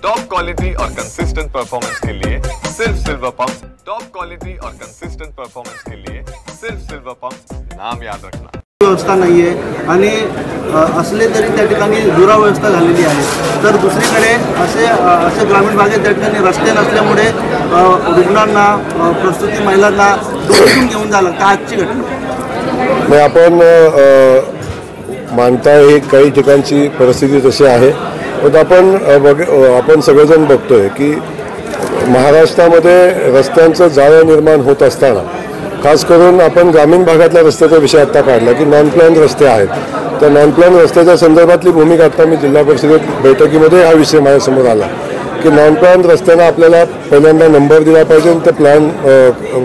Top quality और consistent performance के लिए सिर्फ सिल्वर पंप्स। टॉप क्वालिटी और कंसिस्टेंट परफॉर्मेंस के लिए सिर्फ सिल्वर पंप्स, नाम याद रखना। व्यवस्था नाहीये आणि असले तरी त्या ठिकाणी दुरावस्था झालेली आहे। तर दुसरीकडे असे ग्रामीण भागात त्या ठिकाणी रस्ते नसल्यामुळे रुग्णांना प्रसूती महिलांना डोळ्यातून घेऊन जायला लागतं। आजची घटना आपण मानता ही काही ठिकाणची परिस्थिती तशी आहे, पण आपण सगळेजण बघतोय की महाराष्ट्रामध्ये रस्त्यांचं जाळं निर्माण होत असताना खास करून आपण ग्रामीण भागातल्या रस्त्याचा विषय आत्ता काढला की नॉन प्लॅन रस्ते आहेत। त्या नॉन प्लॅन रस्त्याच्या संदर्भातली भूमिका आता मी जिल्हा परिषदेत बैठकीमध्ये हा विषय माझ्यासमोर आला की नॉन प्लॅन रस्त्यांना आपल्याला पहिल्यांदा नंबर दिला पाहिजे आणि त्या प्लॅन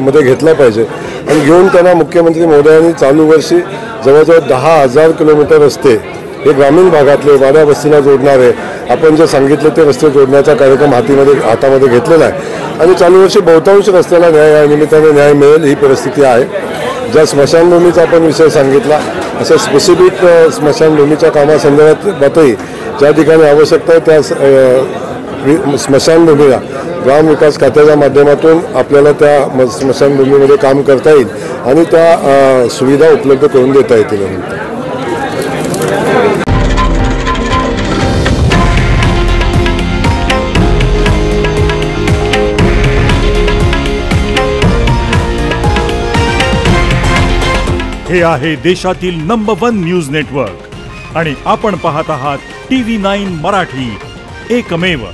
मध्ये घेतला पाहिजे आणि घेऊन त्यांना मुख्यमंत्री महोदयांनी चालू वर्षी जवळजवळ 10,000 किलोमीटर रस्ते हे ग्रामीण भागातले वाड्या वस्तीला जोडणारे आपण जे सांगितले ते रस्ते जोडण्याचा कार्यक्रम हातामध्ये घेतलेला आहे आणि चालू वर्षी बहुतांश रस्त्याला न्याय या निमित्ताने न्याय मिळेल ही परिस्थिती आहे। ज्या स्मशानभूमीचा आपण विषय सांगितला अशा स्पेसिफिक स्मशानभूमीच्या कामासंदर्भातही ज्या ठिकाणी आवश्यकता आहे त्या स्मशानभूमीला ग्रामविकास खात्याच्या माध्यमातून आपल्याला त्या स्मशानभूमीमध्ये काम करता येईल आणि त्या सुविधा उपलब्ध करून देता येतील। हे आहे देशातील नंबर 1 न्यूज नेटवर्क आणि आपण पाहत आहात TV9 मराठी, एकमेव।